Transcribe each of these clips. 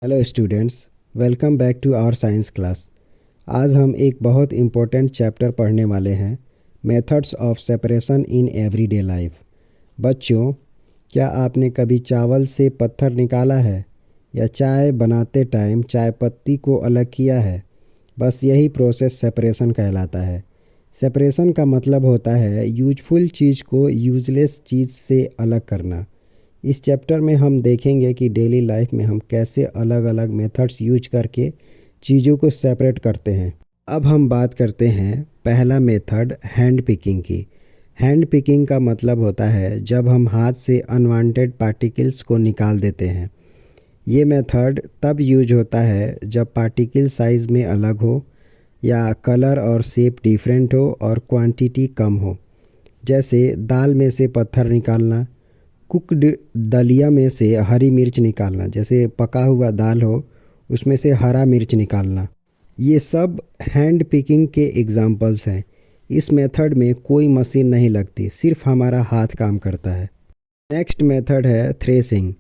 Hello students, welcome back to our science class. आज हम एक बहुत इम्पोर्टेंट चैप्टर पढ़ने वाले हैं, methods of separation in everyday life. बच्चों, क्या आपने कभी चावल से पत्थर निकाला है या चाय बनाते टाइम चाय पत्ती को अलग किया है? बस यही प्रोसेस सेपरेशन कहलाता है। सेपरेशन का मतलब होता है यूजफुल चीज़ को यूजलेस चीज़ से अलग करना। इस चैप्टर में हम देखेंगे कि डेली लाइफ में हम कैसे अलग अलग मेथड्स यूज करके चीज़ों को सेपरेट करते हैं। अब हम बात करते हैं पहला मेथड हैंड पिकिंग की। हैंड पिकिंग का मतलब होता है जब हम हाथ से अनवांटेड पार्टिकल्स को निकाल देते हैं। ये मेथड तब यूज होता है जब पार्टिकल साइज़ में अलग हो या कलर और शेप डिफरेंट हो और क्वांटिटी कम हो। जैसे दाल में से पत्थर निकालना, कुकड दलिया में से हरी मिर्च निकालना, जैसे पका हुआ दाल हो उसमें से हरा मिर्च निकालना। ये सब हैंड पिकिंग के एग्जाम्पल्स हैं। इस मेथड में कोई मशीन नहीं लगती, सिर्फ हमारा हाथ काम करता है। नेक्स्ट मेथड है थ्रेसिंग।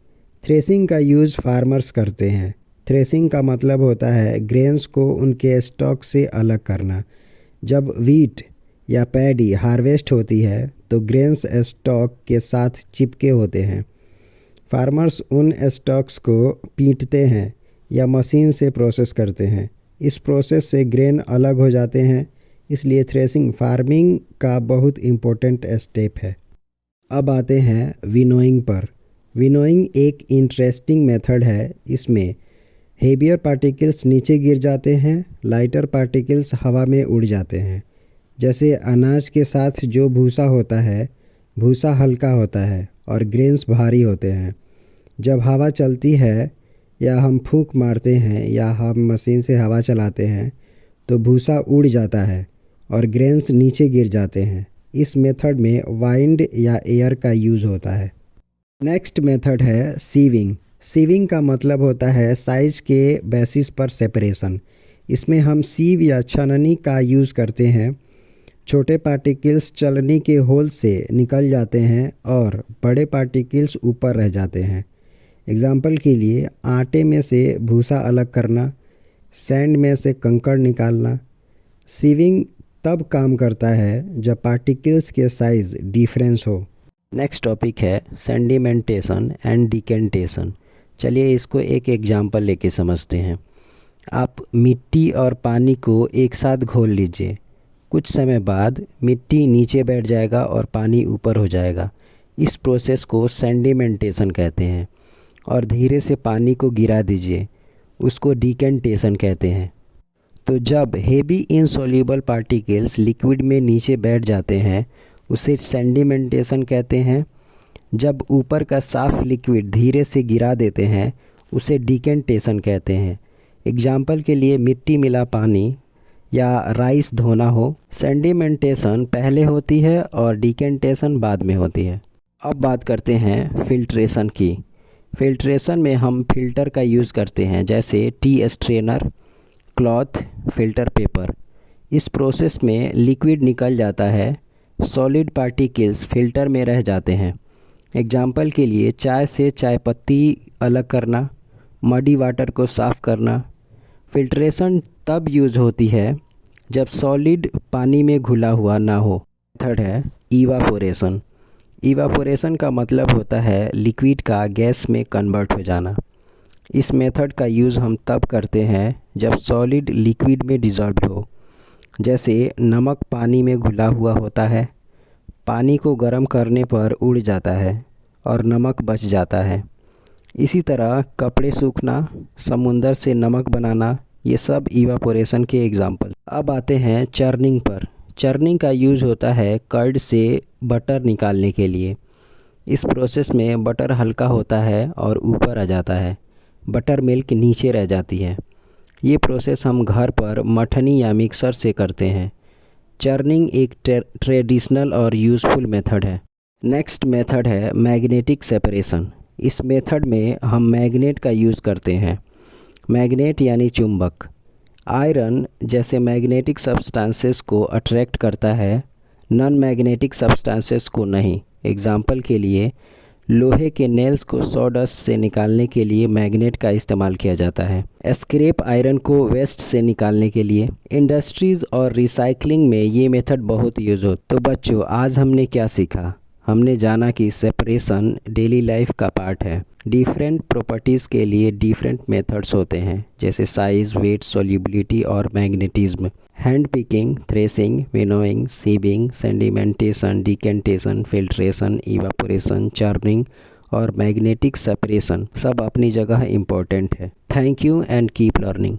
थ्रेसिंग का यूज़ फार्मर्स करते हैं। थ्रेसिंग का मतलब होता है ग्रेन्स को उनके स्टॉक से अलग करना। जब वीट या पैडी हार्वेस्ट होती है तो ग्रेन्स स्टॉक के साथ चिपके होते हैं। फार्मर्स उन स्टॉक्स को पीटते हैं या मशीन से प्रोसेस करते हैं। इस प्रोसेस से ग्रेन अलग हो जाते हैं, इसलिए थ्रेसिंग फार्मिंग का बहुत इम्पोर्टेंट स्टेप है। अब आते हैं विनोइंग पर। विनोइंग एक इंटरेस्टिंग मेथड है। इसमें हेवियर पार्टिकल्स नीचे गिर जाते हैं, लाइटर पार्टिकल्स हवा में उड़ जाते हैं। जैसे अनाज के साथ जो भूसा होता है, भूसा हल्का होता है और ग्रेन्स भारी होते हैं। जब हवा चलती है या हम फूंक मारते हैं या हम मशीन से हवा चलाते हैं तो भूसा उड़ जाता है और ग्रेन्स नीचे गिर जाते हैं। इस मेथड में वाइंड या एयर का यूज़ होता है। नेक्स्ट मेथड है सीविंग। सीविंग का मतलब होता है साइज़ के बेसिस पर सेपरेशन। इसमें हम सीव या छननी का यूज़ करते हैं। छोटे पार्टिकल्स चलनी के होल से निकल जाते हैं और बड़े पार्टिकल्स ऊपर रह जाते हैं। एग्जाम्पल के लिए आटे में से भूसा अलग करना, सैंड में से कंकड़ निकालना। सीविंग तब काम करता है जब पार्टिकल्स के साइज़ डिफरेंस हो। नेक्स्ट टॉपिक है सेडिमेंटेशन एंड डिकेंटेशन। चलिए इसको एक एग्जाम्पल लेके समझते हैं। आप मिट्टी और पानी को एक साथ घोल लीजिए। कुछ समय बाद मिट्टी नीचे बैठ जाएगा और पानी ऊपर हो जाएगा। इस प्रोसेस को सेडिमेंटेशन कहते हैं। और धीरे से पानी को गिरा दीजिए, उसको डिकेंटेशन कहते हैं। तो जब हेवी इनसॉल्युबल पार्टिकल्स लिक्विड में नीचे बैठ जाते हैं उसे सेडिमेंटेशन कहते हैं। जब ऊपर का साफ लिक्विड धीरे से गिरा देते हैं उसे डिकेंटेशन कहते हैं। एग्जाम्पल के लिए मिट्टी मिला पानी या राइस धोना हो, सेडिमेंटेशन पहले होती है और डिकेंटेशन बाद में होती है। अब बात करते हैं फिल्ट्रेशन की। फिल्ट्रेशन में हम फिल्टर का यूज़ करते हैं, जैसे T strainer, cloth, filter paper. इस प्रोसेस में लिक्विड निकल जाता है, सॉलिड पार्टिकल्स फिल्टर में रह जाते हैं। एग्जाम्पल के लिए चाय से चाय पत्ती अलग करना, मडी वाटर को साफ़ करना। फिल्ट्रेशन तब यूज़ होती है जब सॉलिड पानी में घुला हुआ ना हो। थर्ड है इवापोरेशन। इवापोरेशन का मतलब होता है लिक्विड का गैस में कन्वर्ट हो जाना। इस मेथड का यूज़ हम तब करते हैं जब सॉलिड लिक्विड में डिज़ोल्व हो। जैसे नमक पानी में घुला हुआ होता है, पानी को गर्म करने पर उड़ जाता है और नमक बच जाता है। इसी तरह कपड़े सूखना, समुंदर से नमक बनाना, ये सब इवापोरेशन के एग्जाम्पल। अब आते हैं चर्निंग पर। चर्निंग का यूज़ होता है कर्ड से बटर निकालने के लिए। इस प्रोसेस में बटर हल्का होता है और ऊपर आ जाता है, बटर मिल्क नीचे रह जाती है। ये प्रोसेस हम घर पर मठनी या मिक्सर से करते हैं। चर्निंग एक ट्रेडिशनल और यूज़फुल मेथड है। नेक्स्ट मेथड है मैग्नेटिक सेपरेशन। इस मेथड में हम मैग्नेट का यूज़ करते हैं। मैग्नेट यानी चुंबक आयरन जैसे मैग्नेटिक सब्सटेंसेस को अट्रैक्ट करता है, नॉन मैग्नेटिक सब्सटेंसेस को नहीं। एग्जाम्पल के लिए लोहे के नेल्स को सॉडस्ट से निकालने के लिए मैग्नेट का इस्तेमाल किया जाता है। स्क्रैप आयरन को वेस्ट से निकालने के लिए इंडस्ट्रीज़ और रिसाइकलिंग में ये मेथड बहुत यूज होता है। तो बच्चों, आज हमने क्या सीखा? हमने जाना कि सेपरेशन डेली लाइफ का पार्ट है। डिफरेंट प्रॉपर्टीज़ के लिए डिफरेंट मेथड्स होते हैं, जैसे साइज, वेट, सॉल्युबिलिटी और magnetism. Hand picking, threshing, winnowing, sieving, sedimentation, decantation, filtration, evaporation, churning और मैग्नेटिक सेपरेशन सब अपनी जगह इम्पोर्टेंट है। Thank you and keep learning.